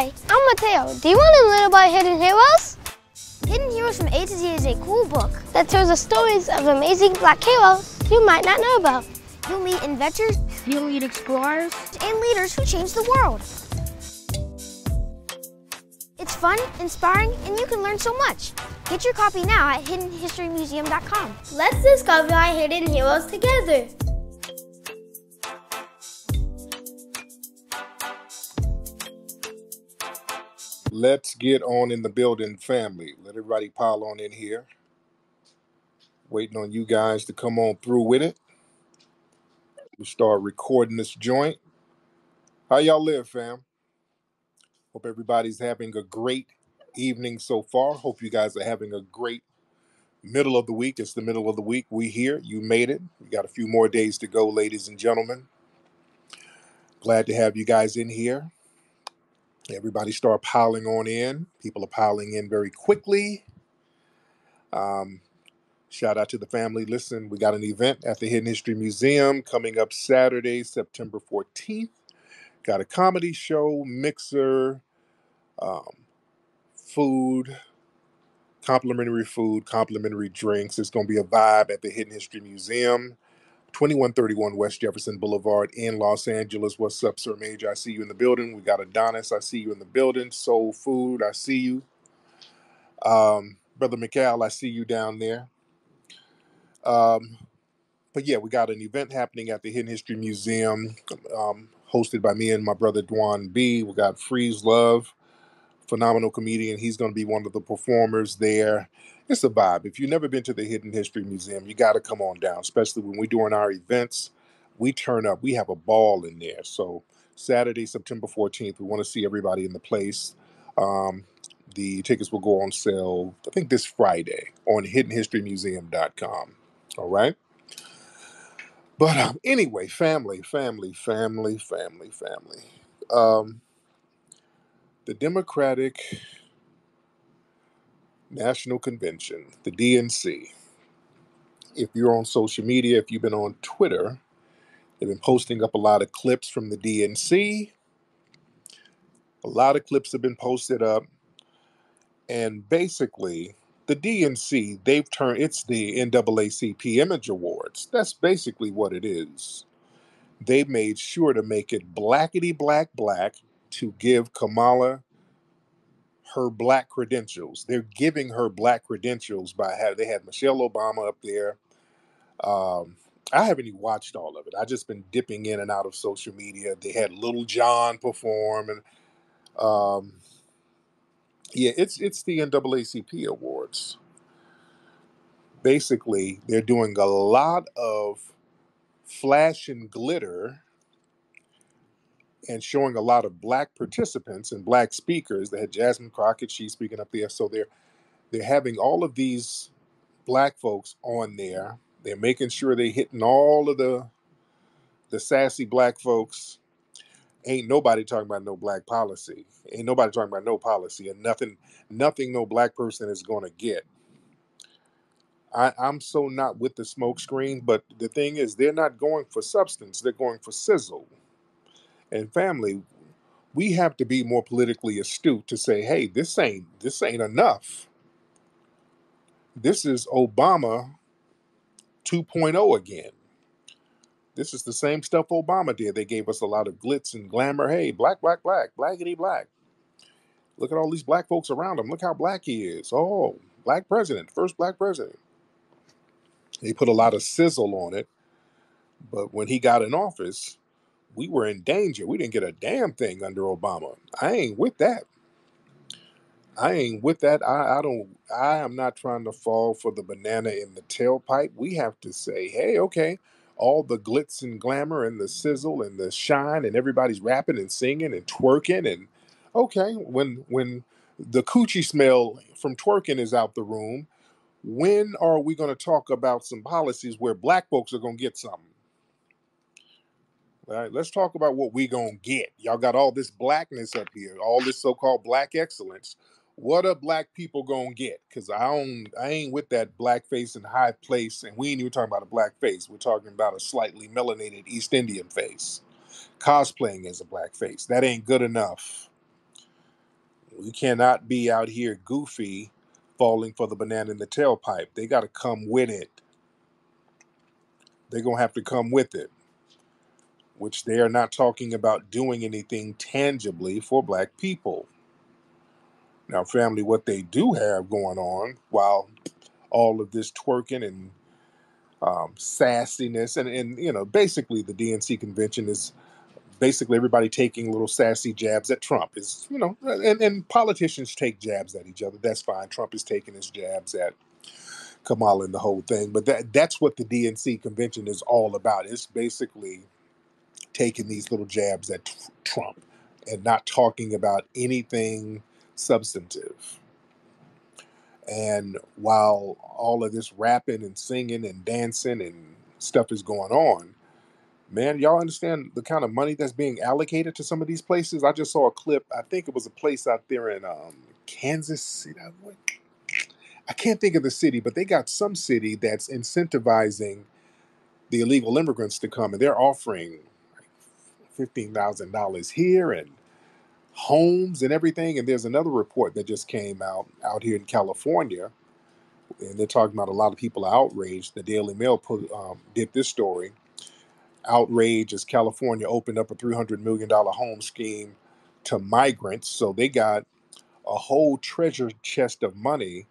Hi, I'm Mateo. Do you want to learn about hidden heroes? Hidden Heroes from A to Z is a cool book that tells the stories of amazing black heroes you might not know about. You'll meet inventors, You'll meet explorers and leaders who changed the world. It's fun, inspiring, and you can learn so much. Get your copy now at hiddenhistorymuseum.com. Let's discover our hidden heroes together. Let's get on in the building, family. Let everybody pile on in here. Waiting on you guys to come on through with it. We start recording this joint. How y'all live, fam? Hope everybody's having a great evening so far. Hope you guys are having a great middle of the week. It's the middle of the week. We here. You made it. We got a few more days to go, ladies and gentlemen. Glad to have you guys in here. Everybody start piling on in. People are piling in very quickly. Shout out to the family. Listen, we got an event at the Hidden History Museum coming up Saturday, September 14th. Got a comedy show, mixer, food, complimentary drinks. It's going to be a vibe at the Hidden History Museum, 2131 West Jefferson Boulevard in Los Angeles. What's up, Sir Major? I see you in the building. We got Adonis. I see you in the building. Soul Food. I see you. Brother Mikhail, I see you down there. But yeah, we got an event happening at the Hidden History Museum, hosted by me and my brother Dwan B. We got Freeze Love, phenomenal comedian. He's going to be one of the performers there. It's a vibe. If you've never been to the Hidden History Museum, you got to come on down, especially when we're doing our events. We turn up. We have a ball in there. So Saturday, September 14th, we want to see everybody in the place. The tickets will go on sale, I think, this Friday on hiddenhistorymuseum.com. All right? But anyway, family. The Democratic National Convention, the DNC. If you're on social media, if you've been on Twitter, they've been posting up a lot of clips from the DNC. A lot of clips have been posted up. And basically, the DNC, it's the NAACP Image Awards. That's basically what it is. They made sure to make it blackety black to give Kamala her black credentials. They're giving her black credentials they had Michelle Obama up there. I haven't even watched all of it. I just been dipping in and out of social media. They had Little John perform, and yeah, it's the NAACP awards. Basically, they're doing a lot of flash and glitter and showing a lot of black participants and black speakers. They had Jasmine Crockett, she's speaking up there. So they're having all of these black folks on there. They're making sure they're hitting all of the sassy black folks. Ain't nobody talking about no black policy. Ain't nobody talking about no policy, and nothing no black person is going to get. I'm so not with the smoke screen, but the thing is, they're not going for substance. They're going for sizzle. And family, we have to be more politically astute to say, hey, this ain't enough. This is Obama 2.0 again. This is the same stuff Obama did. They gave us a lot of glitz and glamour. Hey, black, blackity black. Look at all these black folks around him. Look how black he is. Oh, black president, first black president. They put a lot of sizzle on it. But when he got in office, we were in danger. We didn't get a damn thing under Obama. I ain't with that. I am not trying to fall for the banana in the tailpipe. We have to say, hey, okay, all the glitz and glamour and the sizzle and the shine and everybody's rapping and singing and twerking, and okay, when the coochie smell from twerking is out the room, when are we going to talk about some policies where black folks are going to get something? All right, let's talk about what we gonna get. Y'all got all this blackness up here, all this so-called black excellence. What are black people gonna get? Because I ain't with that black face and high place, and we ain't even talking about a black face. We're talking about a slightly melanated East Indian face. Cosplaying as a black face. That ain't good enough. We cannot be out here goofy, falling for the banana in the tailpipe. They got to come with it. They're going to have to come with it, which they are not talking about doing anything tangibly for black people. Now, family, what they do have going on while all of this twerking and sassiness and basically the DNC convention is basically everybody taking little sassy jabs at Trump. Is and politicians take jabs at each other. That's fine. Trump is taking his jabs at Kamala and the whole thing. But that's what the DNC convention is all about. It's basically taking these little jabs at Trump and not talking about anything substantive. And while all of this rapping and singing and dancing and stuff is going on, man, y'all understand the kind of money that's being allocated to some of these places? I just saw a clip. I think it was a place out there in Kansas City. I can't think of the city, but they got some city that's incentivizing the illegal immigrants to come, and they're offering $15,000 here and homes and everything. And there's another report that just came out here in California, and they're talking about a lot of people are outraged. The Daily Mail did this story. Outrage as California opened up a $300 million home scheme to migrants. So they got a whole treasure chest of money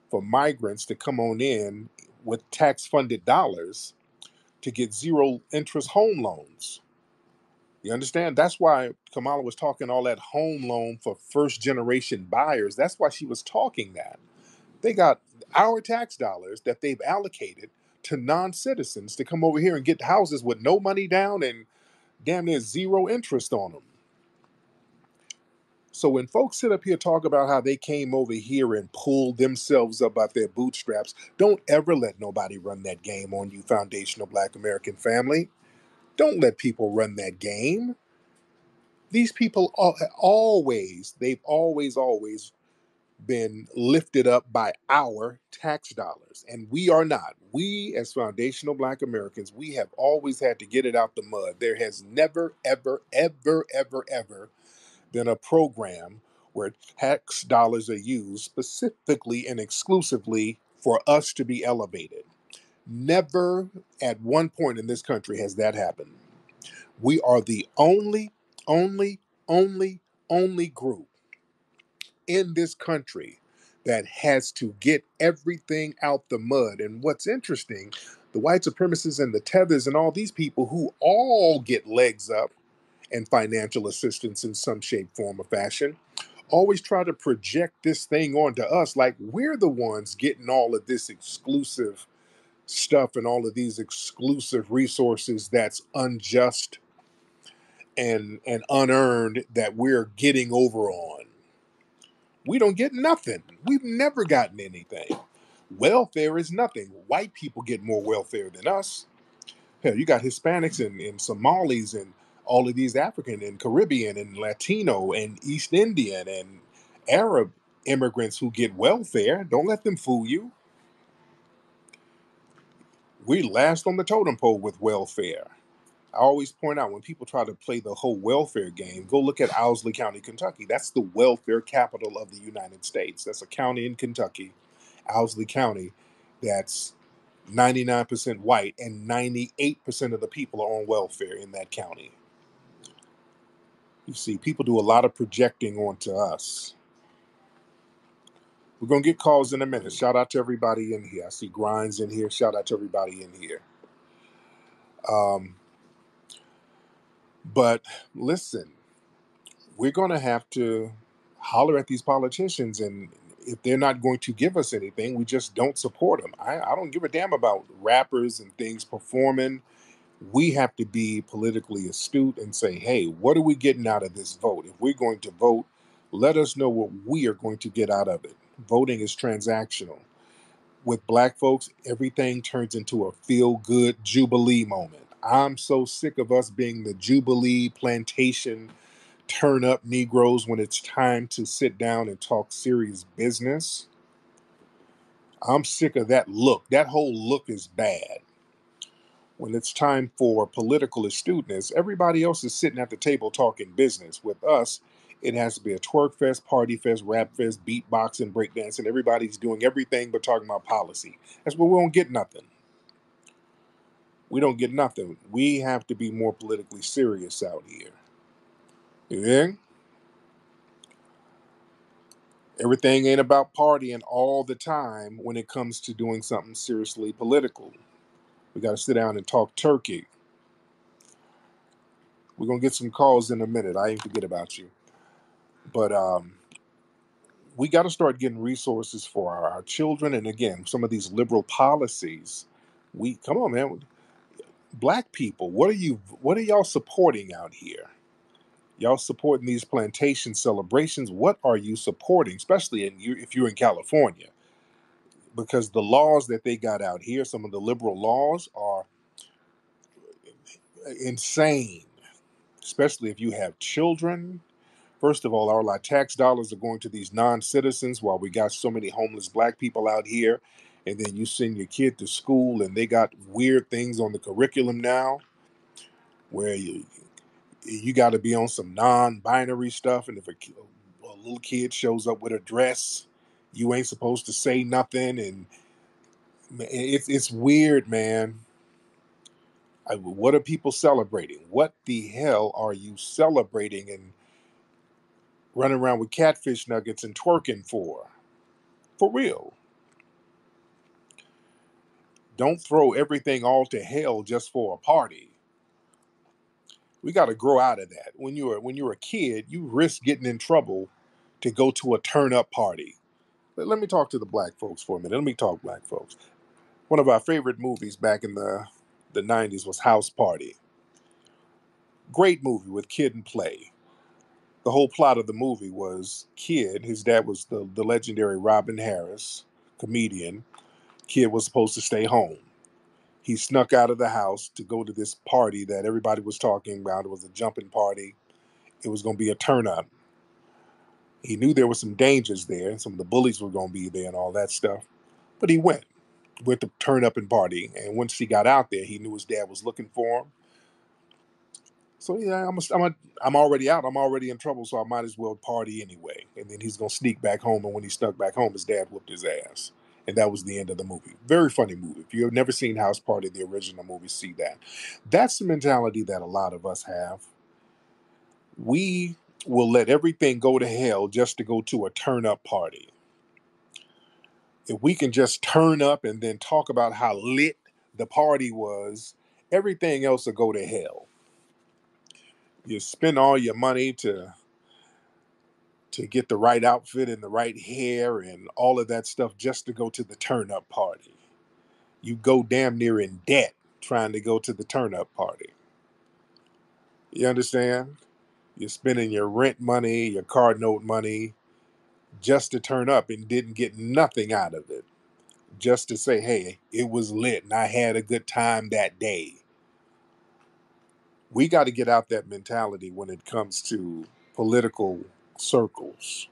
for migrants to come on in with tax-funded dollars to get zero interest home loans. You understand? That's why Kamala was talking all that home loan for first generation buyers. That's why she was talking that. They got our tax dollars that they've allocated to non-citizens to come over here and get houses with no money down and damn near zero interest on them. So when folks sit up here talk about how they came over here and pulled themselves up out their bootstraps, don't ever let nobody run that game on you, foundational Black American family. Don't let people run that game. These people they've always been lifted up by our tax dollars, and we are not. We, as foundational Black Americans, we have always had to get it out the mud. There has never, ever, ever, ever, ever been a program where tax dollars are used specifically and exclusively for us to be elevated. Never at one point in this country has that happened. We are the only, only, only, only group in this country that has to get everything out the mud. And what's interesting, the white supremacists and the tethers and all these people who all get legs up and financial assistance in some shape, form, or fashion, always try to project this thing onto us like we're the ones getting all of this exclusive stuff and all of these exclusive resources that's unjust and unearned that we're getting over on. We don't get nothing. We've never gotten anything. Welfare is nothing. White people get more welfare than us. Hell, you got Hispanics and Somalis and all of these African and Caribbean and Latino and East Indian and Arab immigrants who get welfare. Don't let them fool you. We last on the totem pole with welfare. I always point out when people try to play the whole welfare game, go look at Owsley County, Kentucky. That's the welfare capital of the United States. That's a county in Kentucky, Owsley County, that's 99% white and 98% of the people are on welfare in that county. You see, people do a lot of projecting onto us. We're going to get calls in a minute. Shout out to everybody in here. I see Grinds in here. Shout out to everybody in here. But listen, we're going to have to holler at these politicians, and if they're not going to give us anything, we just don't support them. I don't give a damn about rappers and things performing. We have to be politically astute and say, hey, what are we getting out of this vote? If we're going to vote, let us know what we are going to get out of it. Voting is transactional. With Black folks, everything turns into a feel-good Jubilee moment. I'm so sick of us being the Jubilee plantation turn-up Negroes when it's time to sit down and talk serious business. I'm sick of that look. That whole look is bad. When it's time for political astuteness, everybody else is sitting at the table talking business. With us, It has to be a twerk fest, party fest, rap fest, beatboxing, breakdancing. Everybody's doing everything but talking about policy. That's where we don't get nothing. We don't get nothing. We have to be more politically serious out here. Yeah? Everything ain't about partying all the time when it comes to doing something seriously political. We got to sit down and talk turkey. We're going to get some calls in a minute. I ain't forget about you. But we got to start getting resources for our children. And again, some of these liberal policies, come on, man. Black people, what are y'all supporting out here? Y'all supporting these plantation celebrations? What are you supporting, especially if you're in California? Because the laws that they got out here, some of the liberal laws are insane, especially if you have children. First of all, all our tax dollars are going to these non-citizens while we got so many homeless black people out here. And then you send your kid to school and they got weird things on the curriculum now where you got to be on some non-binary stuff. And if a little kid shows up with a dress, you ain't supposed to say nothing. And it's weird, man. What are people celebrating? What the hell are you celebrating and running around with catfish nuggets and twerking for? For real. Don't throw everything all to hell just for a party. We got to grow out of that. When you're a kid, you risk getting in trouble to go to a turn up party. Let me talk to the black folks for a minute. Let me talk black folks. One of our favorite movies back in the 90s was House Party. Great movie with Kid and Play. The whole plot of the movie was Kid, his dad was the legendary Robin Harris, comedian. Kid was supposed to stay home. He snuck out of the house to go to this party that everybody was talking about. It was a jumping party. It was going to be a turn up. He knew there were some dangers there. Some of the bullies were going to be there and all that stuff. But he went to turn up and party. And once he got out there, he knew his dad was looking for him. So yeah, I'm already out. I'm already in trouble, so I might as well party anyway. And then he's gonna sneak back home, and when he snuck back home, his dad whooped his ass, and that was the end of the movie. Very funny movie. If you've never seen House Party, the original movie, see that. That's the mentality that a lot of us have. We will let everything go to hell just to go to a turn-up party. If we can just turn up and then talk about how lit the party was, everything else will go to hell. You spend all your money to get the right outfit and the right hair and all of that stuff just to go to the turn up party. You go damn near in debt trying to go to the turn up party. You understand? You're spending your rent money, your car note money just to turn up and didn't get nothing out of it. Just to say, hey, it was lit and I had a good time that day. We got to get out that mentality when it comes to political circles.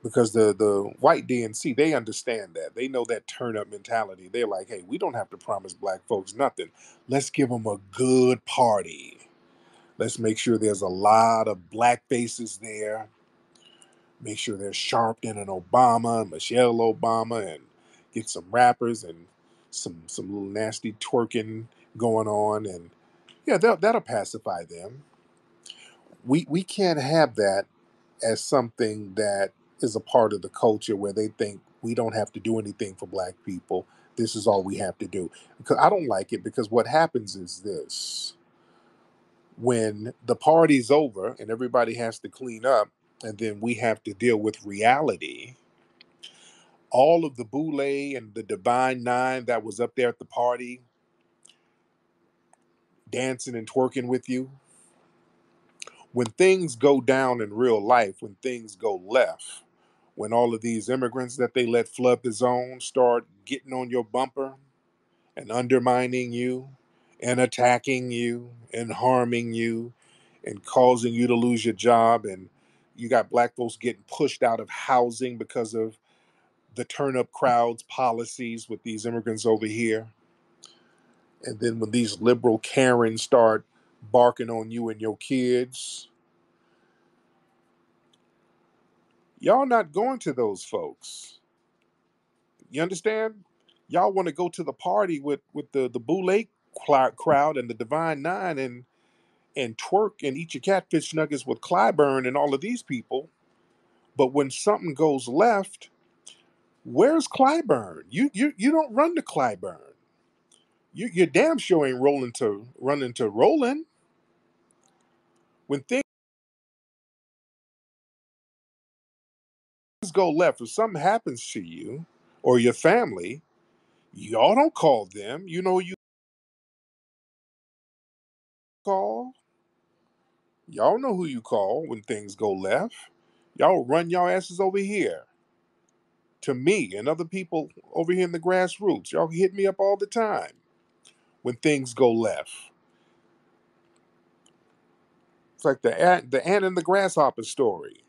Because the white DNC, they understand that. They know that turn up mentality. They're like, hey, we don't have to promise black folks nothing. Let's give them a good party. Let's make sure there's a lot of black faces there. Make sure there's Sharpton and Obama and Michelle Obama and get some rappers and some little nasty twerking going on. And yeah, that'll pacify them. We can't have that as something that is a part of the culture where they think we don't have to do anything for black people. This is all we have to do. Because I don't like it, because what happens is this. When the party's over and everybody has to clean up and then we have to deal with reality, all of the boule and the Divine Nine that was up there at the party dancing and twerking with you, when things go down in real life, when things go left, when all of these immigrants that they let flood the zone start getting on your bumper and undermining you and attacking you and harming you and causing you to lose your job, and you got black folks getting pushed out of housing because of the turn up crowds policies with these immigrants over here. And then when these liberal Karens start barking on you and your kids, Y'all not going to those folks. You understand? Y'all want to go to the party with the Boule crowd and the Divine Nine and twerk and eat your catfish nuggets with Clyburn and all of these people. But when something goes left, where's Clyburn? You don't run to Clyburn. You damn sure ain't running to Roland. When things go left, if something happens to you or your family, y'all don't call them. You know who you call? Y'all know who you call when things go left. Y'all run y'all asses over here to me and other people over here in the grassroots. Y'all hit me up all the time when things go left. It's like the ant and the grasshopper story.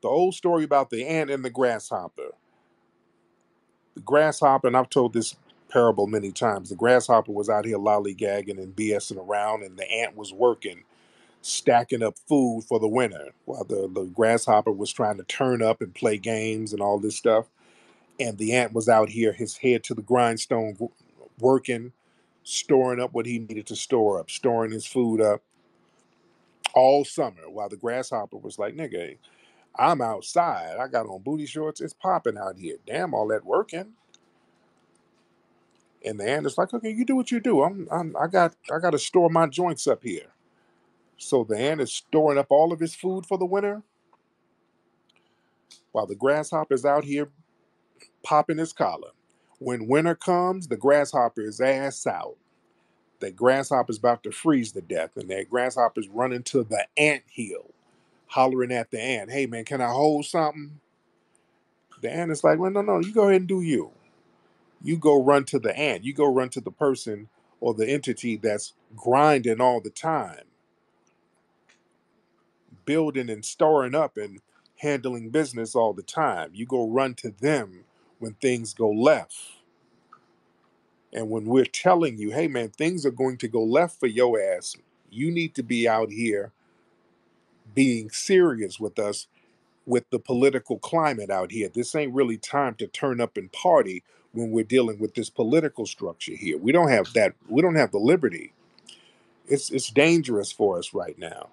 The old story about the ant and the grasshopper. The grasshopper, and I've told this parable many times, the grasshopper was out here lollygagging and BSing around, and the ant was working, stacking up food for the winter, while the grasshopper was trying to turn up and play games and all this stuff. And the ant was out here, his head to the grindstone, working, storing up what he needed to store up, storing his food up all summer, while the grasshopper was like, nigga, I'm outside. I got on booty shorts. It's popping out here. Damn, all that working. And the ant is like, okay, you do what you do. I got to store my joints up here. So the ant is storing up all of his food for the winter, while the grasshopper is out here popping his collar. When winter comes, the grasshopper is ass out. That grasshopper is about to freeze to death, and that grasshopper is running to the ant hill, hollering at the ant, "Hey man, can I hold something?" The ant is like, "Well, no, no, you go ahead and do you. You go run to the ant. You go run to the person or the entity that's grinding all the time, building and storing up and handling business all the time. You go run to them when things go left." And when we're telling you, hey man, things are going to go left for your ass, you need to be out here being serious with us with the political climate out here. This ain't really time to turn up and party when we're dealing with this political structure here. We don't have that. We don't have the liberty. It's dangerous for us right now.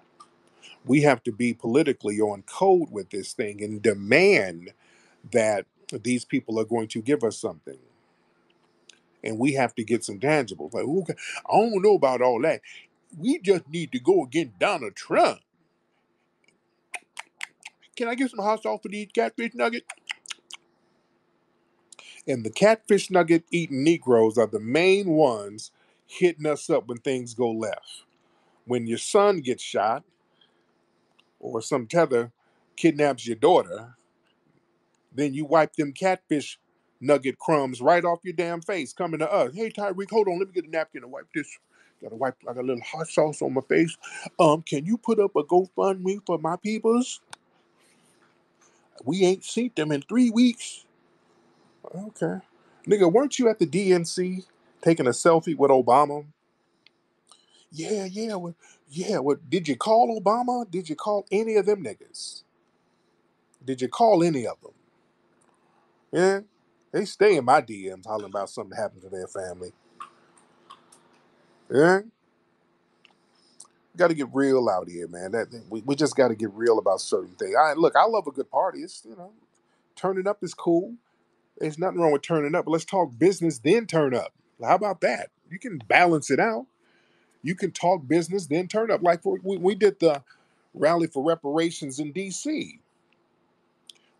We have to be politically on code with this thing and demand that these people are going to give us something. And we have to get some tangibles. Like, okay, I don't know about all that. We just need to go against Donald Trump. Can I get some hot sauce for these catfish nuggets? And the catfish nugget eating Negroes are the main ones hitting us up when things go left. When your son gets shot or some tether kidnaps your daughter, then you wipe them catfish nugget crumbs right off your damn face, coming to us. Hey, Tariq, hold on, let me get a napkin and wipe this. Gotta wipe like a little hot sauce on my face. Can you put up a GoFundMe for my peoples? We ain't seen them in 3 weeks. Okay. Nigga, weren't you at the DNC taking a selfie with Obama? Yeah, yeah, yeah. What did you call Obama? Did you call any of them niggas? Did you call any of them? Yeah. They stay in my DMs hollering about something happened to their family. Yeah. Got to get real out here, man. We just got to get real about certain things. Look, I love a good party. It's turning up is cool. There's nothing wrong with turning up. But let's talk business, then turn up. How about that? You can balance it out. You can talk business, then turn up. Like we did the rally for reparations in DC.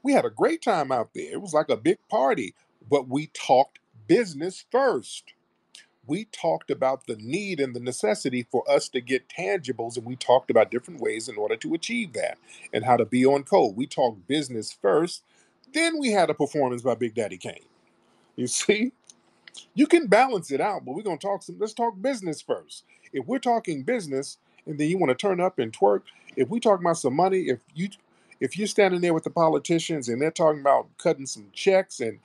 We had a great time out there. It was like a big party, but we talked business first. We talked about the need and the necessity for us to get tangibles, and we talked about different ways in order to achieve that and how to be on code. We talked business first, then we had a performance by Big Daddy Kane. You see, you can balance it out, but we're gonna talk some. Let's talk business first. If we're talking business, and then you want to turn up and twerk, if we talk about some money, if you're standing there with the politicians and they're talking about cutting some checks and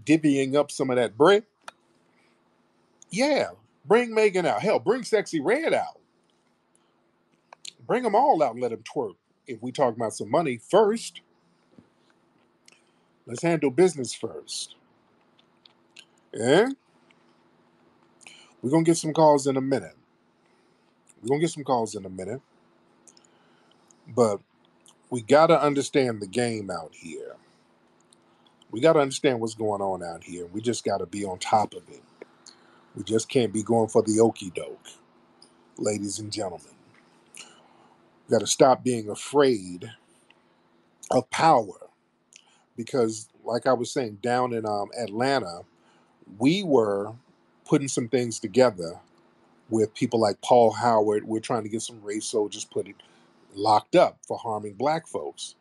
divvying up some of that bread, yeah, bring Megan out. Hell, bring Sexy Red out. Bring them all out and let them twerk. if we talk about some money first, let's handle business first. Yeah? We're going to get some calls in a minute. But we got to understand the game out here. We got to understand what's going on out here. We just got to be on top of it. We just can't be going for the okey doke, ladies and gentlemen. We got to stop being afraid of power because, like I was saying, down in Atlanta, we were putting some things together with people like Paul Howard. We're trying to get some race soldiers locked up for harming black folks.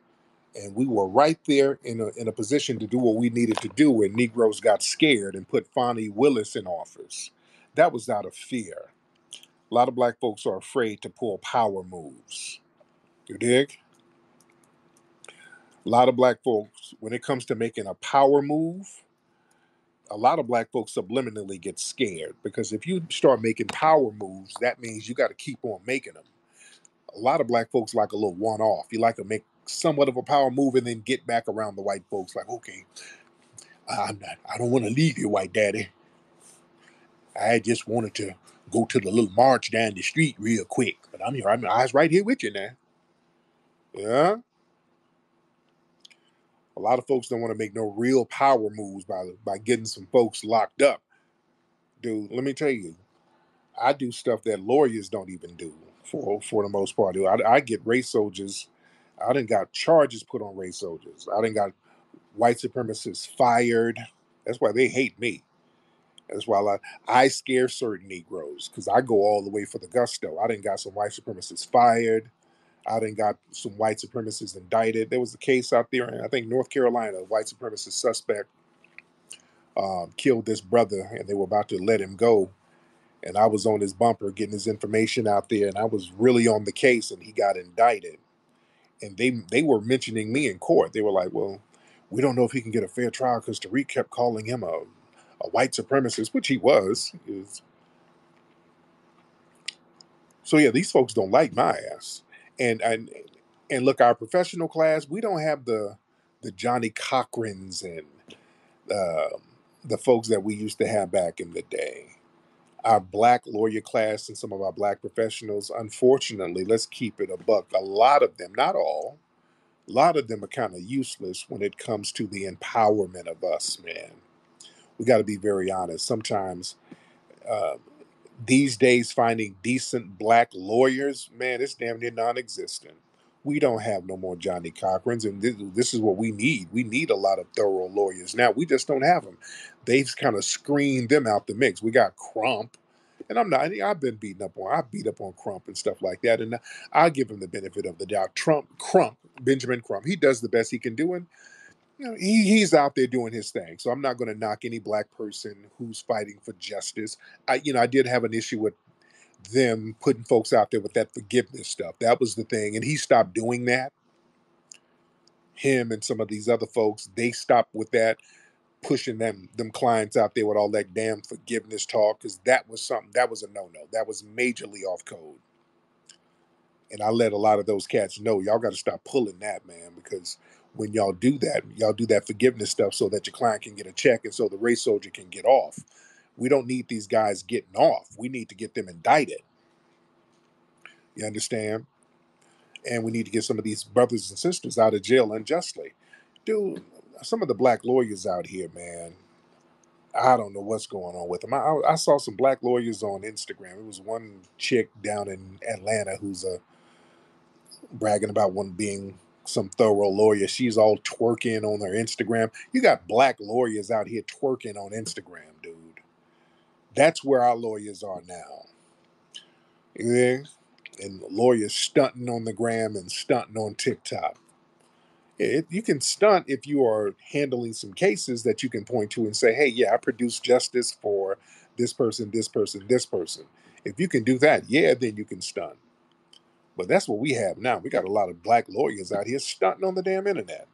And we were right there in a position to do what we needed to do when Negroes got scared and put Fonnie Willis in office. That was out of fear. A lot of black folks are afraid to pull power moves. You dig? A lot of black folks, when it comes to making a power move, a lot of black folks subliminally get scared because if you start making power moves, that means you got to keep on making them. A lot of black folks like a little one-off. You like to make somewhat of a power move and then get back around the white folks like, okay, I don't want to leave you, white daddy. I just wanted to go to the little march down the street real quick, but I'm here. I was right here with you now. Yeah. A lot of folks don't want to make no real power moves by getting some folks locked up. Dude, let me tell you, I do stuff that lawyers don't even do for the most part. I get race soldiers. I done got charges put on race soldiers. I done got white supremacists fired. That's why they hate me. That's why I scare certain Negroes because I go all the way for the gusto. I done got some white supremacists fired. I done got some white supremacists indicted. There was a case out there in, I think, North Carolina. A white supremacist suspect killed this brother and they were about to let him go. And I was on his bumper getting his information out there, and I was really on the case, and he got indicted. And they were mentioning me in court. They were like, "Well, we don't know if he can get a fair trial because Tariq kept calling him a white supremacist," which he was. So yeah, these folks don't like my ass. And look, our professional class, we don't have the Johnny Cochrans and uh, the folks that we used to have back in the day. Our black lawyer class and some of our black professionals, unfortunately, let's keep it a buck. A lot of them, not all, a lot of them are kind of useless when it comes to the empowerment of us, man. We got to be very honest. Sometimes uh, these days, finding decent black lawyers, man, it's damn near non-existent. We don't have no more Johnny Cochrans, and this is what we need. We need a lot of thorough lawyers now. We just don't have them. They've kind of screened them out the mix. We got Crump, and I'm not. I've been beaten up on. I beat up on Crump and stuff like that, and I give him the benefit of the doubt. Crump, Benjamin Crump, he does the best he can do, and he's out there doing his thing. So I'm not going to knock any black person who's fighting for justice. I did have an issue with them putting folks out there with that forgiveness stuff. That was the thing, and he stopped doing that. Him and some of these other folks, they stopped with that, pushing them clients out there with all that damn forgiveness talk, because that was something that was a no-no. That was majorly off code. And I let a lot of those cats know, y'all got to stop pulling that, man, because when y'all do that forgiveness stuff so that your client can get a check and so the race soldier can get off. We don't need these guys getting off. We need to get them indicted. You understand? And we need to get some of these brothers and sisters out of jail unjustly. Dude, some of the black lawyers out here, man, I don't know what's going on with them. I saw some black lawyers on Instagram. It was one chick down in Atlanta who's bragging about one being some thorough lawyer. She's all twerking on her Instagram. You got black lawyers out here twerking on Instagram, dude. That's where our lawyers are now. Yeah. And lawyers stunting on the gram and stunting on TikTok. You can stunt if you are handling some cases that you can point to and say, hey, yeah, I produced justice for this person, this person, this person. If you can do that, yeah, then you can stunt. But that's what we have now. We got a lot of black lawyers out here stunting on the damn internet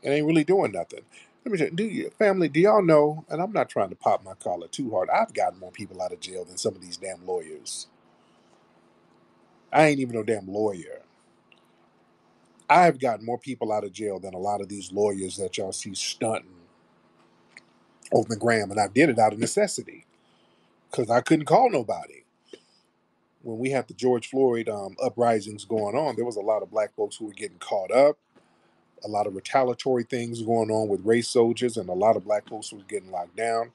and ain't really doing nothing. Let me tell you, family, do y'all know, and I'm not trying to pop my collar too hard, I've gotten more people out of jail than some of these damn lawyers. I ain't even no damn lawyer. I have gotten more people out of jail than a lot of these lawyers that y'all see stunting on the gram, and I did it out of necessity because I couldn't call nobody. When we had the George Floyd uprisings going on, there was a lot of black folks who were getting caught up, a lot of retaliatory things going on with race soldiers, and a lot of black folks who were getting locked down.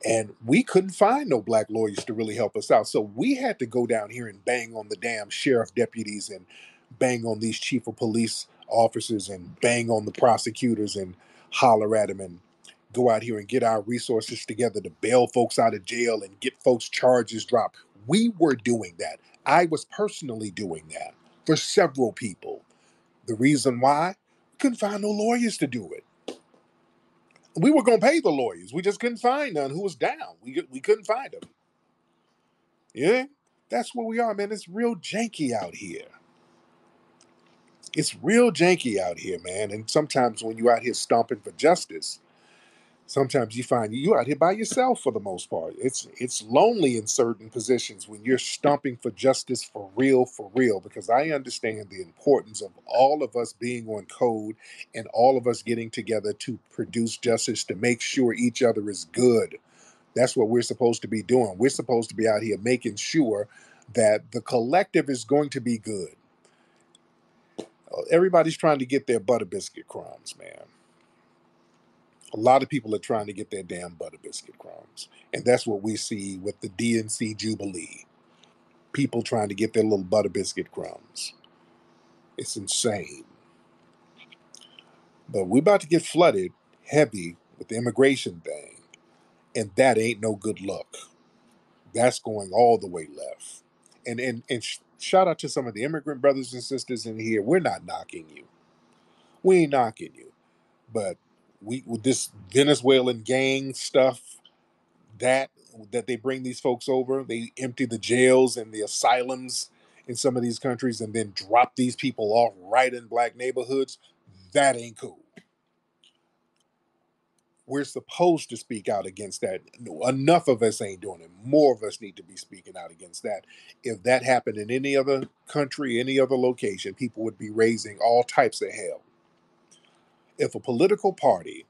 And we couldn't find no black lawyers to really help us out. So we had to go down here and bang on the damn sheriff deputies and bang on these chief of police officers and bang on the prosecutors and holler at them and go out here and get our resources together to bail folks out of jail and get folks charges dropped. We were doing that. I was personally doing that for several people. The reason why? We couldn't find no lawyers to do it. We were going to pay the lawyers. We just couldn't find none who was down. We couldn't find them. Yeah, that's where we are, man. It's real janky out here. It's real janky out here, man. And sometimes when you're out here stomping for justice, sometimes you find you out here by yourself for the most part. It's lonely in certain positions when you're stomping for justice for real, because I understand the importance of all of us being on code and all of us getting together to produce justice to make sure each other is good. That's what we're supposed to be doing. We're supposed to be out here making sure that the collective is going to be good. Everybody's trying to get their butter biscuit crumbs, man. A lot of people are trying to get their damn butter biscuit crumbs. And that's what we see with the DNC Jubilee. People trying to get their little butter biscuit crumbs. It's insane. But we're about to get flooded heavy with the immigration thing. And that ain't no good look. That's going all the way left. And shout out to some of the immigrant brothers and sisters in here. We're not knocking you. We ain't knocking you. But we with this Venezuelan gang stuff, that that they bring these folks over, they empty the jails and the asylums in some of these countries and then drop these people off right in black neighborhoods. That ain't cool. We're supposed to speak out against that. Enough of us ain't doing it. More of us need to be speaking out against that. If that happened in any other country, any other location, people would be raising all types of hell. If a political party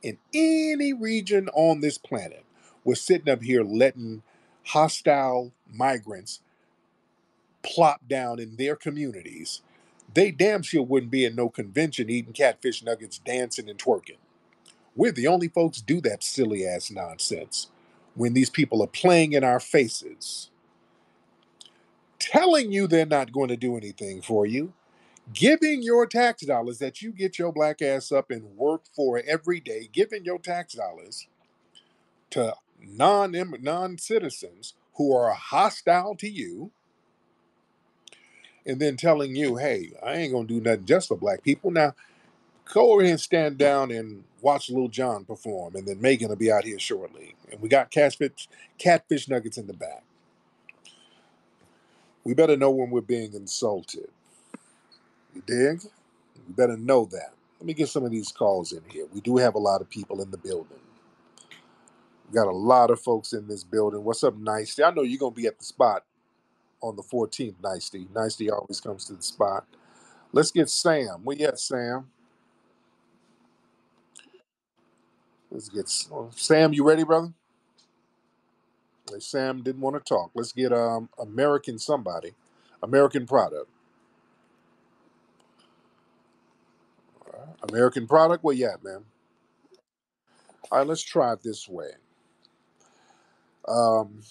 in any region on this planet was sitting up here letting hostile migrants plop down in their communities, they damn sure wouldn't be in no convention eating catfish nuggets, dancing and twerking. We're the only folks do that silly ass nonsense when these people are playing in our faces, telling you they're not going to do anything for you, giving your tax dollars that you get your black ass up and work for every day, giving your tax dollars to non citizens who are hostile to you, and then telling you, hey, I ain't gonna do nothing just for black people. Now, go over here and stand down and watch Lil Jon perform, and then Megan will be out here shortly. And we got catfish nuggets in the back. We better know when we're being insulted. You dig? We better know that. Let me get some of these calls in here. We do have a lot of people in the building. We got a lot of folks in this building. What's up, Nicey? I know you're gonna be at the spot on the 14th, Nicey. Nicey always comes to the spot. Let's get Sam. Where you at, Sam? Let's get Sam. You ready, brother? Sam didn't want to talk. Let's get American somebody, American product, American product. Where you at, man? All right, let's try it this way. Um,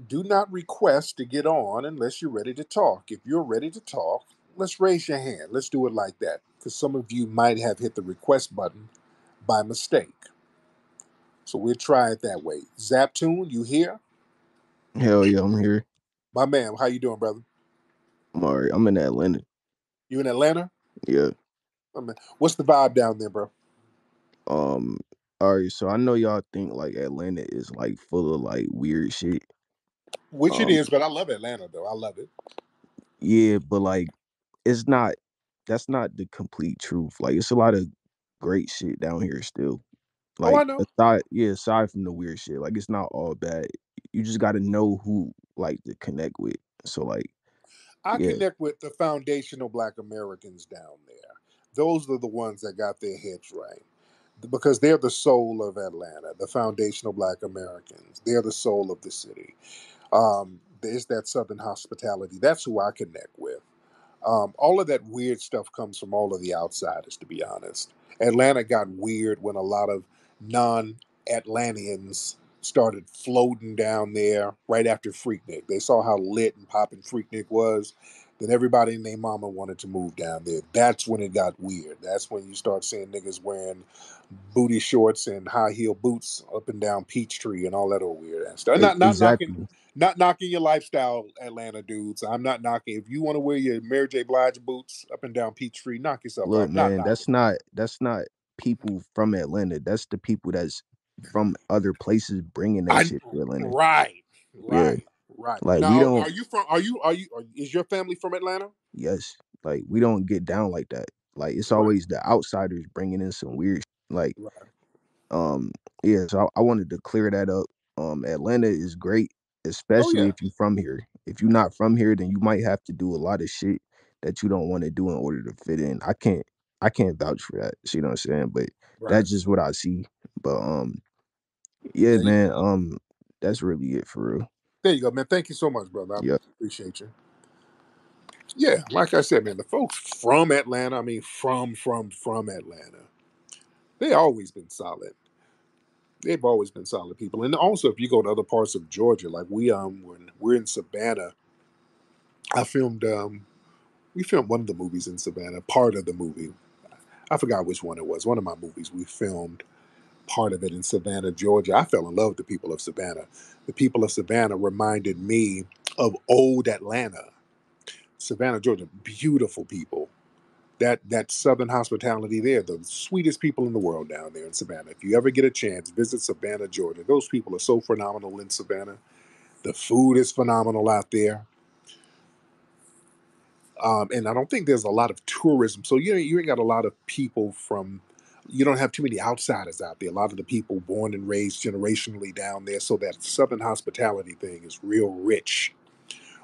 do not request to get on unless you're ready to talk. If you're ready to talk, let's raise your hand. Let's do it like that, because some of you might have hit the request button by mistake. So we'll try it that way. Zaptune, you here? Hell yeah, I'm here. My man, how you doing, brother? I'm alright. I'm in Atlanta. You in Atlanta? Yeah. I mean, what's the vibe down there, bro? Um. Alright. So I know y'all think like Atlanta is like full of like weird shit. Which it Um. is, but I love Atlanta though. I love it. Yeah, but like it's not. That's not the complete truth. Like it's a lot of great shit down here still. Oh, Like I know. aside from the weird shit, like it's not all bad. You just got to know who like to connect with. So like I Yeah, connect with the foundational Black Americans down there. Those are the ones that got their heads right because they're the soul of Atlanta. The foundational Black Americans. They're the soul of the city. There's that Southern hospitality. That's who I connect with. All of that weird stuff comes from all of the outsiders, to be honest. Atlanta got weird when a lot of non Atlanteans started floating down there right after Freaknik. They saw how lit and popping Freaknik was. Then everybody and their mama wanted to move down there. That's when it got weird. That's when you start seeing niggas wearing booty shorts and high heel boots up and down Peachtree and all that old weird ass stuff. Not knocking exactly. not knocking your lifestyle, Atlanta dudes. I'm not knocking. If you want to wear your Mary J. Blige boots up and down Peachtree, knock yourself out. Look, I'm not man, knocking. that's not people from Atlanta. That's the people that's from other places bringing that I shit to Atlanta. right, Yeah, right, right. like we Now, don't. are you from? Is your family from Atlanta? Yes, like we don't get down like that. Like it's Right, always the outsiders bringing in some weird. Like right. um, yeah. So I wanted to clear that up. Atlanta is great, Oh especially yeah, if you're from here. If you're not from here, then you might have to do a lot of shit that you don't want to do in order to fit in. I can't vouch for that. See what I'm saying? But right. that's just what I see. But yeah, Yeah, man. That's really it for real. there you go, man. Thank you so much, brother. I Yeah. appreciate you. Yeah, like I said, man, the folks from Atlanta. I mean, from Atlanta. They always been solid. They've always been solid people. And also, if you go to other parts of Georgia, like when we're in Savannah, I filmed. We filmed one of the movies in Savannah. Part of the movie, I forgot which one it was. One of my movies. We filmed part of it in Savannah, Georgia. I fell in love with the people of Savannah. The people of Savannah reminded me of old Atlanta. Savannah, Georgia, beautiful people. That southern hospitality there, the sweetest people in the world down there in Savannah. If you ever get a chance, visit Savannah, Georgia. Those people are so phenomenal in Savannah. The food is phenomenal out there. And I don't think there's a lot of tourism. So you ain't got a lot of people from you don't have too many outsiders out there. A lot of the people born and raised generationally down there. So that southern hospitality thing is real rich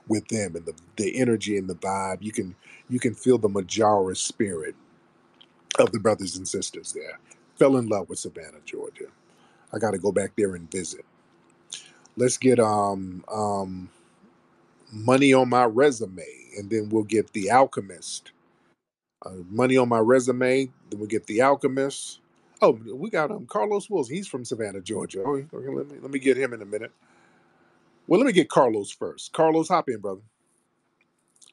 with them and the energy and the vibe. You can feel the Majara spirit of the brothers and sisters there. Fell in love with Savannah, Georgia. I got to go back there and visit. Let's get money on my resume, and then we'll get the Alchemist. Money on my resume. Then we'll get the Alchemist. Oh, we got Carlos Wills. He's from Savannah, Georgia. Oh, okay, let me get him in a minute. Well, let me get Carlos first. Carlos, hop in, brother.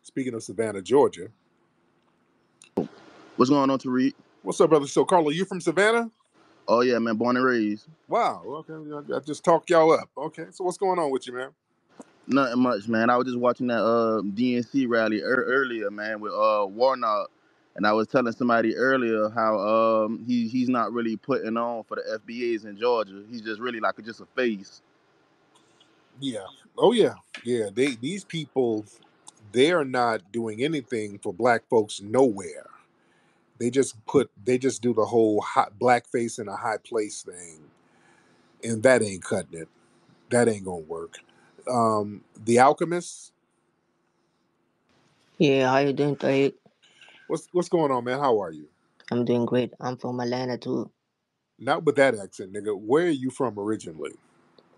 Speaking of Savannah, Georgia. What's going on, Tariq? What's up, brother? So, Carlos, you from Savannah? Oh yeah, man, born and raised. Wow. Okay, I just talked y'all up. Okay, so what's going on with you, man? Nothing much, man. I was just watching that DNC rally earlier, man, with Warnock, and I was telling somebody earlier how he's not really putting on for the FBAs in Georgia. He's just really like just a face. Yeah. Oh yeah. Yeah. These people, they are not doing anything for black folks nowhere. They just do the whole hot blackface in a high place thing, and that ain't cutting it. That ain't gonna work. The Alchemist. Yeah, how you doing, Tariq? What's going on, man? How are you? I'm doing great. I'm from Atlanta too. Not with that accent, nigga. Where are you from originally?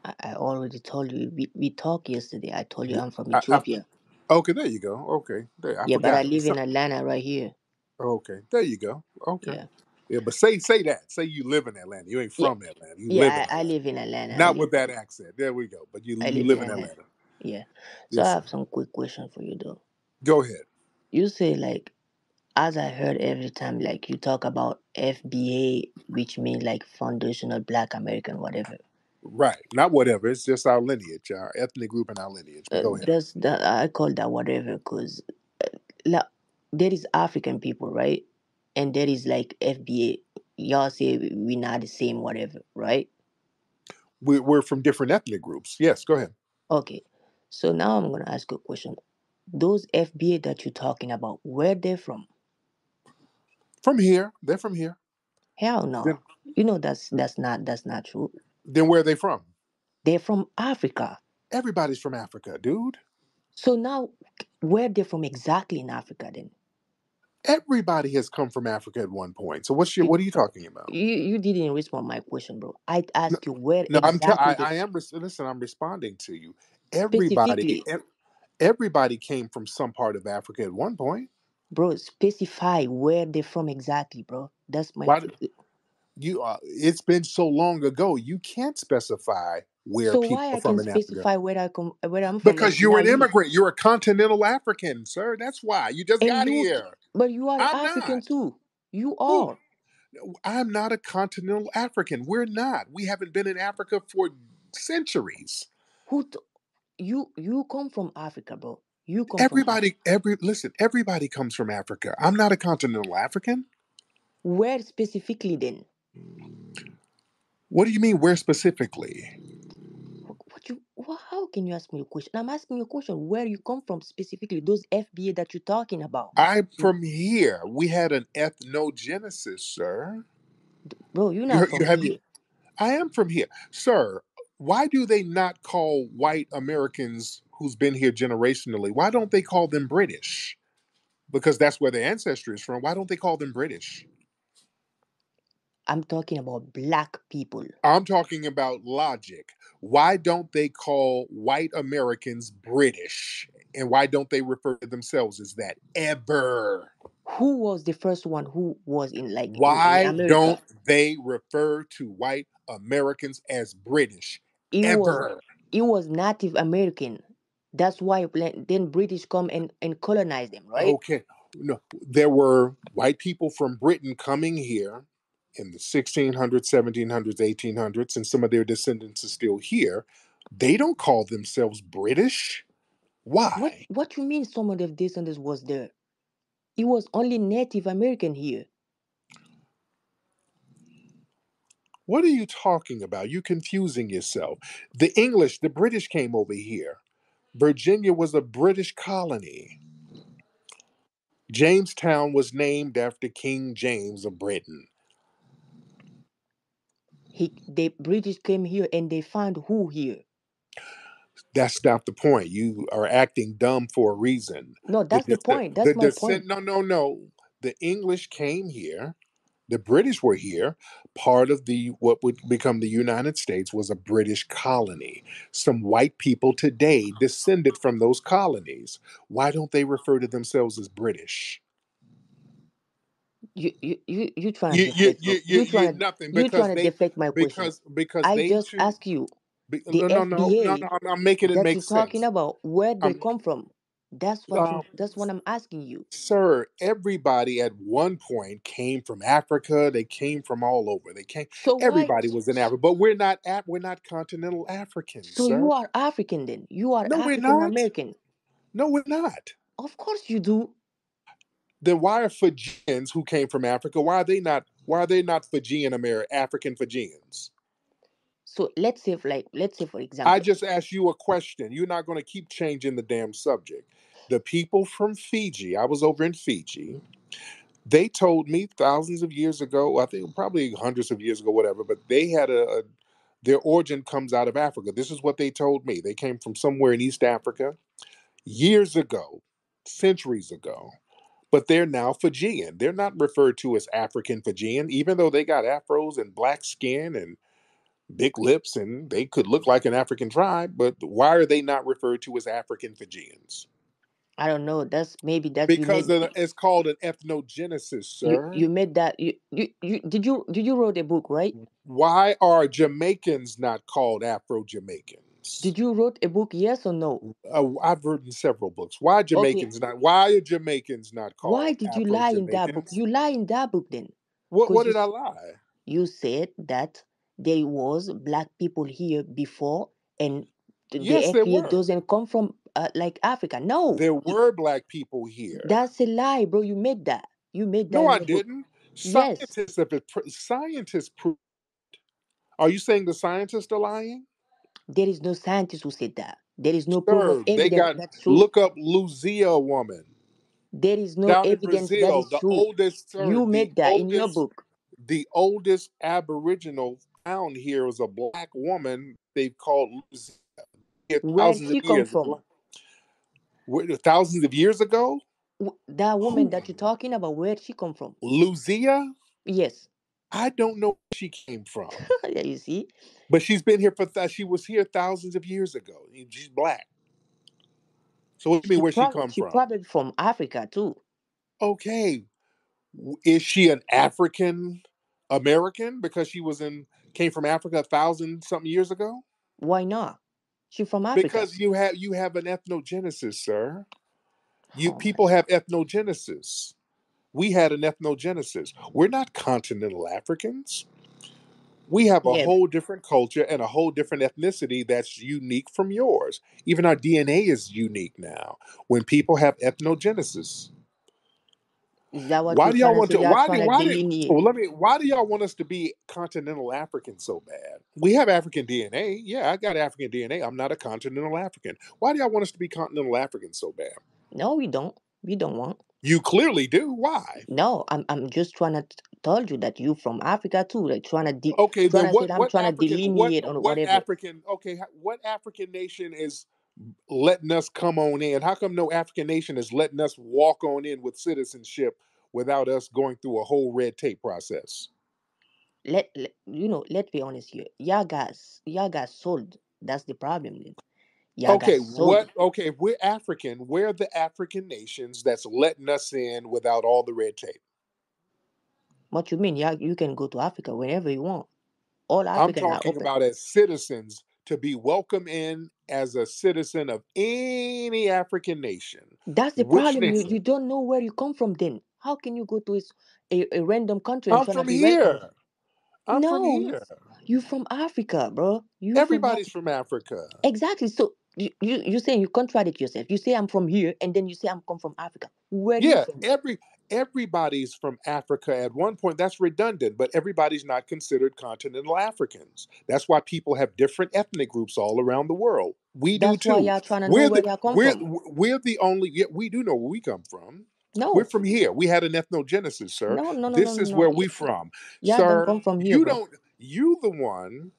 I already told you. We talked yesterday. I told you Yeah, I'm from I, Ethiopia. okay, there you go. Okay, there. I Yeah, but I forgot. live in Atlanta right here. Okay, there you go. Okay. Yeah. Yeah, but say that. Say you live in Atlanta. You ain't Yeah. from Atlanta. You live in Yeah, I Atlanta. live in Atlanta. Not with that accent. There we go. But you I you live in live in Atlanta. Atlanta. Yeah. So I Yes, sir. have some quick question for you though. Go ahead. You say like as I heard every time like you talk about FBA, which means like Foundational Black American whatever. Right. Not whatever. It's just our lineage, our ethnic group and our lineage. But go ahead. That's that I call that whatever because like there is African people, right? And there is like FBA. Y'all say we not the same, whatever, right? We're from different ethnic groups. Yes, go ahead. Okay. So now I'm gonna ask you a question. Those FBA that you're talking about, where they from? From here. They're from here. Hell Then no. You know that's not true. then where are they from? They're from Africa. Everybody's from Africa, dude. So now, where they're from exactly in Africa then? Everybody has come from Africa at one point. So what You, are you talking about? you didn't respond my question, bro. I No, asked you where no, exactly they I am listen, I'm responding to you. Everybody specifically, everybody came from some part of Africa at one point. bro. Specify where they're from exactly, bro. That's my. Why you it's been so long ago, you can't specify where So people why are I from can in Africa. specify where I'm from, Because and you're now an you immigrant. You're a continental African, sir. That's why. You just and got you, here. but you are I'm African not. too. You Who? are I'm not a continental African. We're not. We haven't been in Africa for centuries. who t- you come from Africa, bro. You come from Africa. Everybody comes from Africa. I'm not a continental African. Where specifically then? What do you mean, where specifically? How can you ask me a question? I'm asking you a question. Where you come from specifically? Those FBA that you're talking about, I'm from here. We had an ethnogenesis, sir. bro. You're not You from have here. I am from here. Sir, why do they not call white Americans who's been here generationally? Why don't they call them British? Because that's where their ancestry is from. Why don't they call them British? I'm talking about black people. I'm talking about logic. Why don't they call white Americans British? And why don't they refer to themselves as that ever? Who was the first one who was in like in Why America? don't they refer to white Americans as British He was ever? he was Native American. That's why then British come and colonize them, right? Okay. No, there were white people from Britain coming here in the 1600s, 1700s, 1800s, and some of their descendants are still here. They don't call themselves British. Why? What you mean some of the descendants was there? It was only Native American here. What are you talking about? You're confusing yourself. The British came over here. Virginia was a British colony. Jamestown was named after King James of Britain. The British came here and they found who here? That's not the point. You are acting dumb for a reason. No, that's the point. The That's my descent. point. No, no, no. The English came here. The British were here. Part of the what would become the United States was a British colony. Some white people today descended from those colonies. Why don't they refer to themselves as British? You trying to deflect my You nothing you trying to deflect my question. because I they just choose. ask you the No, no, no, no, FBA no. I'm making it that make you're talking sense. about, where they Um, come from. um, That's what I'm asking you. Sir, everybody at one point came from Africa. They came from all over. They came. So why Everybody was in Africa, but we're not continental Africans, so you sir. are African then? You are No, we're African not. American. No, we're not. Of course you do. Then why are Fijians who came from Africa? Why are they not? Why are they not Fijian African Fijians? So let's say for I example, just asked you a question. You're not going to keep changing the damn subject. The people from Fiji. I was over in Fiji. They told me thousands of years ago, I think probably hundreds of years ago, whatever, but they had their origin comes out of Africa. This is what they told me. They came from somewhere in East Africa years ago, centuries ago, but they're now Fijian. They're not referred to as African Fijian, even though they got afros and black skin and big lips and they could look like an African tribe, but why are they not referred to as African Fijians? I don't know. That's maybe that you Because made it's called an ethnogenesis, sir. you made that you did you wrote a book, right? Why are Jamaicans not called Afro Jamaicans? Did you wrote a book, yes or no? I've written several books. Why Okay. Jamaicans not? Why are Jamaicans not Why called did you Afro lie in that book? Jamaicans? You lie in that book then. What Because did I lie? you said that there was black people here before and the Yes, there FBA were. doesn't come from like Africa. No. There were black people here. That's a lie, bro. You made that. You made that No, in I your book. didn't. Yes. Scientists prove. Are you saying the scientists are lying? There is no scientist who said that. There is no proof of Sir, they evidence got that's true. look up Luzia woman There is no down in evidence that Brazil. is true. You made that in your book. The oldest Aboriginal found here was a black woman they've called Luzia. Where Thousands of she come years. from? Thousands of years ago? That woman Who? that you're talking about, where she come from? Lucia? Yes. I don't know where she came from. Yeah, you see, But she's been here she was here thousands of years ago. She's black. So what do you mean where she come she from? probably from Africa too. Okay. Is she an African American because came from Africa 1,000 something years ago? Why not? She from Africa. Because you have an ethnogenesis, sir. You Oh my people have ethnogenesis. We had an ethnogenesis. We're not continental Africans. We have a yeah. whole different culture and a whole different ethnicity that's unique from yours. Even our DNA is unique now. When people have ethnogenesis, Is that what why you're do y'all trying to want say? to? You're Why trying do? to Why do? delineate. Well, why do y'all want us to be continental African so bad? We have African DNA. Yeah, I got African DNA. I'm not a continental African. Why do y'all want us to be continental Africans so bad? No, we don't. We don't want. You clearly do. Why? No, I'm just trying to tell you that you from Africa too. Like Okay, trying then to say what? that I'm What trying to African? What? delineate on What whatever. African? Okay, what African nation is letting us come on in? How come no African nation is letting us walk on in with citizenship without us going through a whole red tape process? Let's be honest here. Y'all got sold. That's the problem. Then. Y'all got Okay, sold. if we're African, where are the African nations that's letting us in without all the red tape? What you mean? Yeah, you can go to Africa whenever you want. All I'm African are talking open. about as citizens to be welcome in as a citizen of any African nation. That's the Which problem. You nation? don't know where you come from. Then how can you go to a random country and I'm trying to from be welcome? here. I'm from No, here. you from Africa, bro. You from Everybody's Africa. from Africa. Exactly. So you saying you contradict yourself. You say I'm from here, and then you say I'm come from Africa. Where you Yeah, from? everybody's from Africa at one point. That's redundant, but everybody's not considered continental Africans. That's why people have different ethnic groups all around the world. We do That's why too. y'all trying to know We're where the y'all come we're from. we're the only. Yeah, we do know where we come from. We're No, from here. We had an ethnogenesis, sir. no, no, no, no, This no, is no. where we from, Y'all don't sir. come from here, You bro. don't. You the one.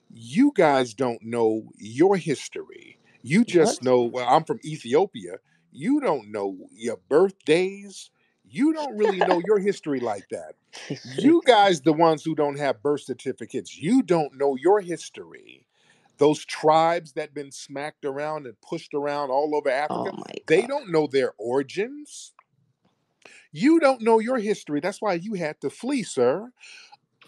You guys don't know your history. You just What? know. Well, I'm from Ethiopia. You don't know your birthdays. You don't really know your history like that. You guys, the ones who don't have birth certificates, you don't know your history. Those tribes that been smacked around and pushed around all over Oh Africa, my they god. don't know their origins. You don't know your history. That's why you had to flee, sir.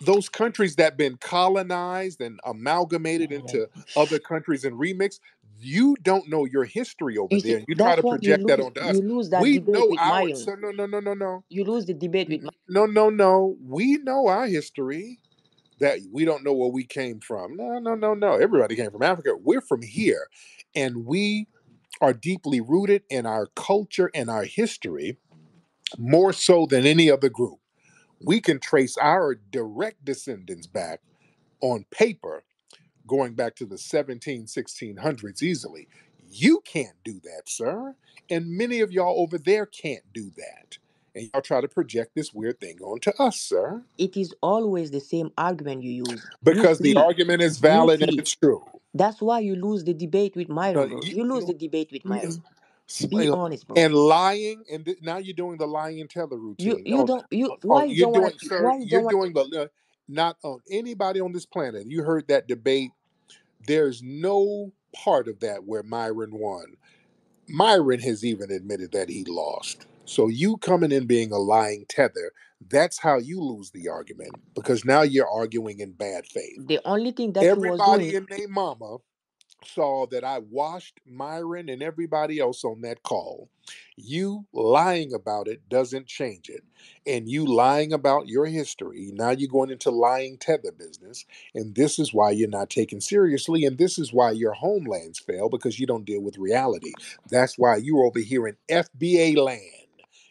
Those countries that been colonized and amalgamated into other countries and remixed, you don't know your history over You there, see, and you try that's to what you project that lose. onto us. You lose that We debate know with ours. Myron. So no. You lose the debate with. No. We know our history. That we don't know where we came from. No. Everybody came from Africa. We're from here, and we are deeply rooted in our culture and our history more so than any other group. We can trace our direct descendants back on paper going back to the 1600s easily. You can't do that, sir. And many of y'all over there can't do that. And y'all try to project this weird thing onto us, sir. It is always the same argument you use. You Because the flee. argument is You valid and flee. it's true. That's why you lose the debate with No, Myron, bro. You lose the debate with Myron. Be honest, bro. and lying, and now you're doing the lying teller routine. You don't you Oh, why you you're don't want doing, to sir. why you You're don't want doing the not on anybody on this planet. You heard that debate. There's no part of that where Myron won. Myron has even admitted that he lost. So you coming in being a lying tether, that's how you lose the argument because now you're arguing in bad faith. the only thing that you was Everybody doing in their mama saw that I washed Myron and everybody else on that call. You lying about it doesn't change it. And you lying about your history, now you're going into lying tether business. And this is why you're not taken seriously. And this is why your homelands fail because you don't deal with reality. That's why you're over here in FBA land.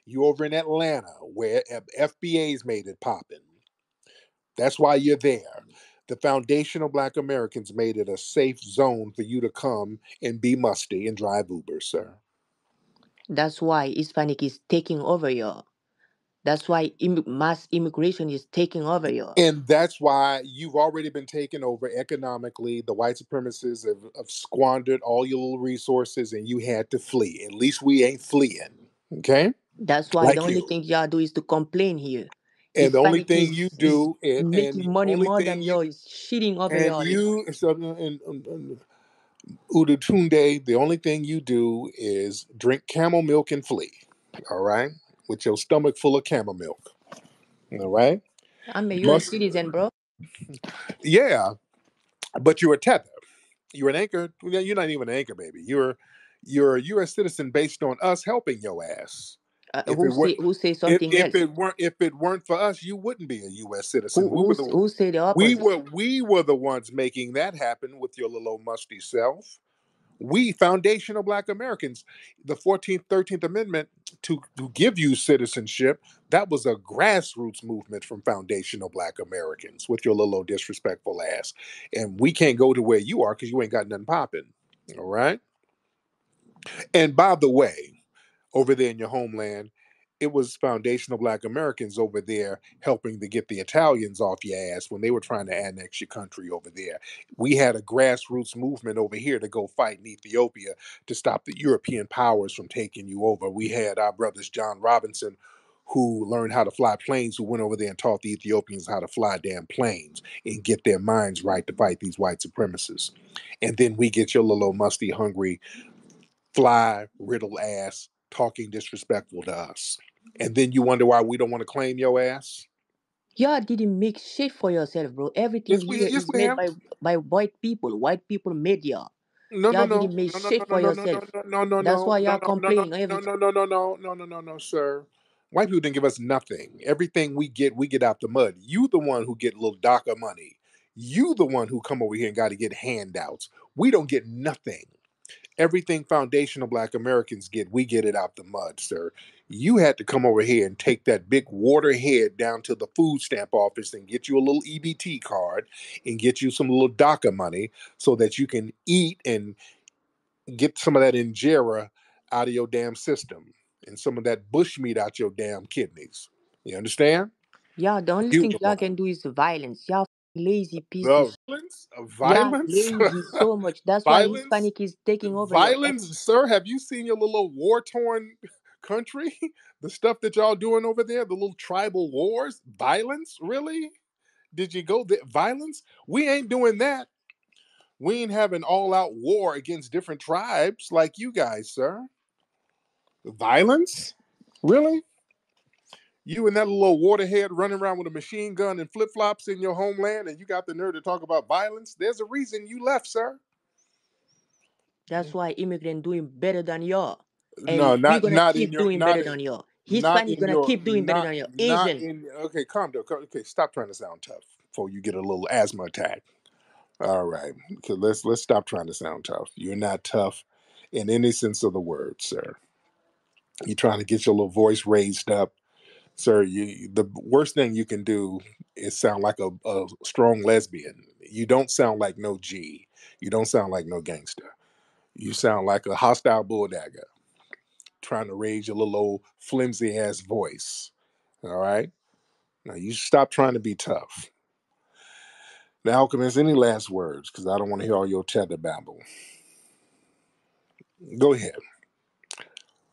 You over in Atlanta where FBA's made it popping. That's why you're there. The foundational Black Americans made it a safe zone for you to come and be musty and drive Uber, sir. that's why Hispanic is taking over your That's why mass immigration is taking over here. And that's why you've already been taken over economically. The white supremacists have squandered all your little resources and you had to flee. At least we ain't fleeing. Okay? That's why the Like only you. thing y'all do is to complain here. And the only Hispanic thing you is do, and making the money only more thing than you, you is shitting over and here. you, so, and Udutunde, the only thing you do is drink camel milk and flee. All right? With your stomach full of camel milk. All right? I'm a US Must, citizen, bro. yeah, but you're a tether. You're an anchor. Well, you're not even an anchor, baby. You're a U.S. citizen based on us helping your ass. If it weren't Who say something else? if it weren't for us, you wouldn't be a U.S. Who citizen. who say the opposite? We were the ones making that happen with your little old musty self. We foundational Black Americans, the 14th, 13th Amendment to give you citizenship, that was a grassroots movement from foundational Black Americans with your little old disrespectful ass. And we can't go to where you are because you ain't got nothing popping. All right. And by the way, over there in your homeland, it was foundational Black Americans over there helping to get the Italians off your ass when they were trying to annex your country over there. We had a grassroots movement over here to go fight in Ethiopia to stop the European powers from taking you over. We had our brothers John Robinson, who learned how to fly planes, who went over there and taught the Ethiopians how to fly damn planes and get their minds right to fight these white supremacists. And then we get your little musty, hungry, fly riddle ass talking disrespectful to us. And then you wonder why we don't want to claim your ass? Y'all didn't make shit for yourself, bro. Everything here Yes is we made have. by white people. White people made y'all. No, no, Y'all no, didn't make no, no, shit no, for no, no, yourself. no, no, no, That's no, why no, y'all no, no, complain every no, time. no, no, no, no, no, no, no, no, sir. White people didn't give us nothing. Everything we get out the mud. You the one who get a little DACA money. You the one who come over here and got to get handouts. We don't get nothing. Everything foundational Black Americans get, we get it out the mud, sir. You had to come over here and take that big water head down to the food stamp office and get you a little EBT card and get you some little DACA money so that you can eat and get some of that injera out of your damn system and some of that bushmeat out your damn kidneys. You understand? Y'all, the only You thing the y'all one. can do is violence. Y'all lazy piece of The shit. violence, Y'all violence, lazy so much. That's why violence. Hispanic is taking over your Violence, sir. Have you seen your little war torn country? The stuff that y'all doing over there, the little tribal wars? Violence? Really? Did you go there? Violence? We ain't doing that. We ain't having all out war against different tribes like you guys, sir. Violence? Really? You and that little waterhead running around with a machine gun and flip flops in your homeland, and you got the nerve to talk about violence? There's a reason you left, sir. That's why immigrant doing better than y'all. No, And we're not gonna not in keep your doing not better in than y'all. not Hispanic in gonna your keep doing better than y'all. not Asian. in okay, calm down. Okay, stop trying to sound tough before you get a little asthma attack. All right. Okay, let's stop trying to sound tough. You're not tough in any sense of the word, sir. You're trying to get your little voice raised up. Sir, the worst thing you can do is sound like a strong lesbian. You don't sound like no G. You don't sound like no gangster. You sound like a hostile bulldagger trying to raise your little old flimsy ass voice. All right? Now you stop trying to be tough. Now, Alchemist, any last words? Because I don't want to hear all your tether babble. Go ahead.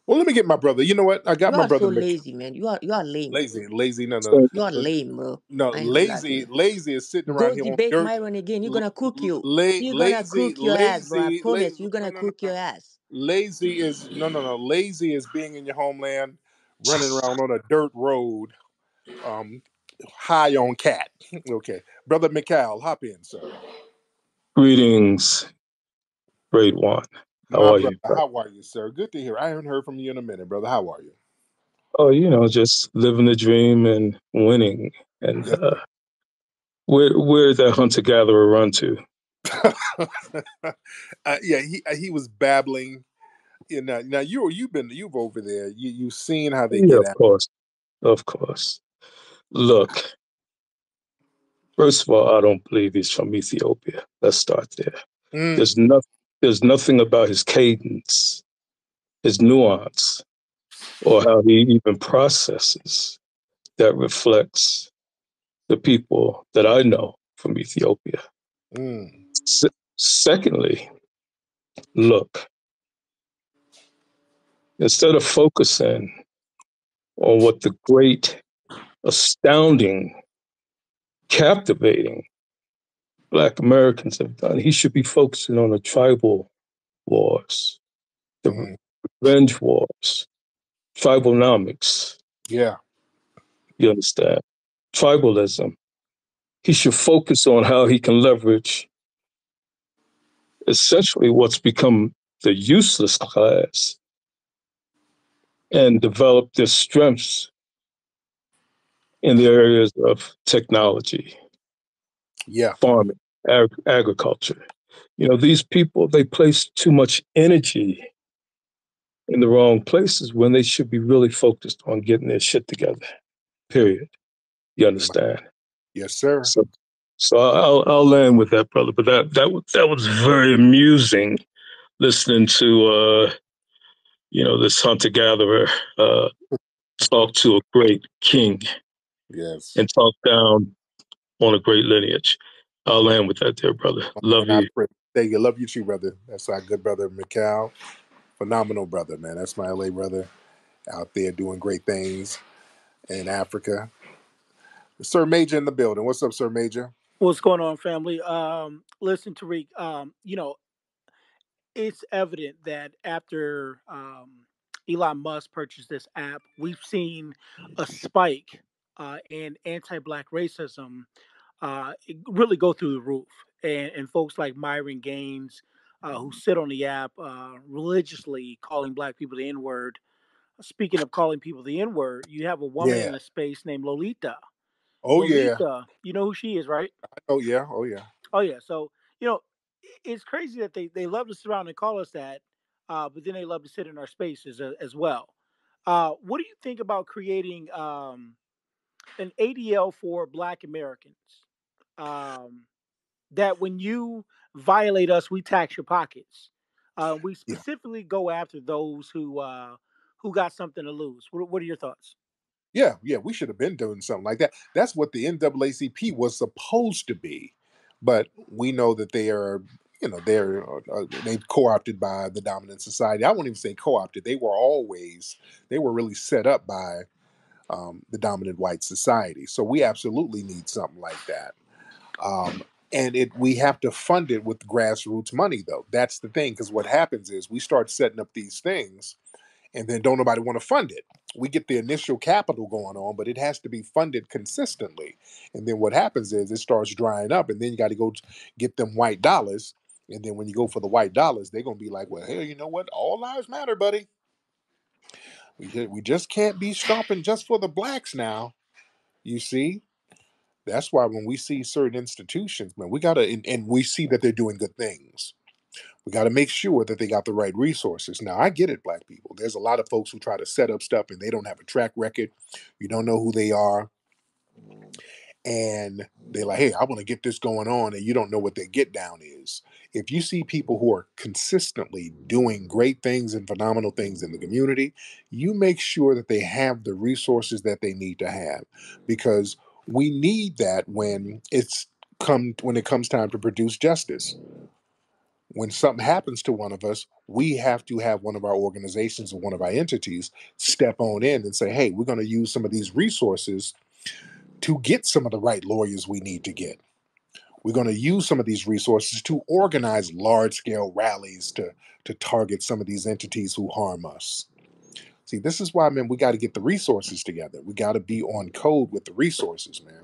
Well, let me get my brother. You know what? I got You my are so brother lazy, man. You are lame. Lazy. No, no, So, You are lame, bro. no. I ain't gonna lie to you. Lazy is sitting around Go here on debate dirt. Myron again. You're gonna cook you. You're gonna Lazy, cook your ass, bro. I promise. lazy. You're No, gonna no, no, cook no. your ass. Lazy is no. Lazy is being in your homeland, running around on a dirt road, um, high on cat. Okay, brother Mikhail, hop in, sir. greetings, great one. My How are brother, you, brother? how are you, sir? Good to hear. I haven't heard from you in a minute, brother. How are you? Oh, just living the dream and winning. And Yes. where's that hunter gatherer run to? Yeah, he was babbling. Now you've over there. You've seen how they Yeah, get of at. course, of course. Look, first of all, I don't believe he's from Ethiopia. Let's start there. Mm, There's no, there's nothing about his cadence, his nuance, or how he even processes. that reflects the people that I know from Ethiopia. Mm. Secondly, look, instead of focusing on what the great, astounding, captivating Black Americans have done, he should be focusing on the tribal wars, the Mm. revenge wars, tribalnomics. Yeah. You understand? Tribalism. He should focus on how he can leverage essentially what's become the useless class and develop their strengths in the areas of technology, Yeah. farming, agriculture. You know, these people, they place too much energy in the wrong places when they should be really focused on getting their shit together, period. You understand? Yes, sir. So, so I'll land with that, brother. But that was very amusing listening to this hunter gatherer talk to a great king Yes. and talk down on a great lineage. I'll land with that, there, brother. Love And I you. pray. Thank you. Love you too, brother. That's our good brother, Mikal. Phenomenal brother, man. That's my LA brother out there doing great things in Africa. Sir Major in the building. What's up, Sir Major? What's going on, family? Listen, Tariq, it's evident that after Elon Musk purchased this app, we've seen a spike in anti-black racism really go through the roof. And folks like Myron Gaines, who sit on the app religiously calling black people the N-word. Speaking of calling people the N-word, you have a woman Yeah. in the space named Lolita. Oh yeah. Lolita, you know who she is, right? Oh yeah. Oh yeah. Oh yeah. So you know, it's crazy that they love to surround and call us that, but then they love to sit in our spaces as well. What do you think about creating an ADL for Black Americans? Um, that when you violate us, we tax your pockets. We Yeah. specifically go after those who got something to lose. What are your thoughts? Yeah. Yeah. We should have been doing something like that. That's what the NAACP was supposed to be, but we know that they are. They've co-opted by the dominant society. I won't even say co-opted. They were really set up by the dominant white society. So we absolutely need something like that. Um, and we have to fund it with grassroots money, though. That's the thing, because what happens is we start setting up these things, and then don't nobody want to fund it. We get the initial capital going on, but it has to be funded consistently. And then what happens is it starts drying up, and then you got to go get them white dollars. And then when you go for the white dollars, they're gonna be like, "Well, hell, you know what? All lives matter, buddy. We just can't be stomping just for the blacks now." You see, that's why when we see certain institutions, man, we gotta and we see that they're doing good things. We got to make sure that they got the right resources. Now, I get it, black people. There's a lot of folks who try to set up stuff and they don't have a track record. You don't know who they are. And they're like, hey, I want to get this going on. And you don't know what their get down is. If you see people who are consistently doing great things and phenomenal things in the community, you make sure that they have the resources that they need to have, because we need that when it comes time to produce justice. When something happens to one of us, we have to have one of our organizations or one of our entities step on in and say, hey, we're going to use some of these resources to get some of the right lawyers we need to get. We're going to use some of these resources to organize large scale rallies to target some of these entities who harm us. See, this is why, man, we got to get the resources together. We got to be on code with the resources, man.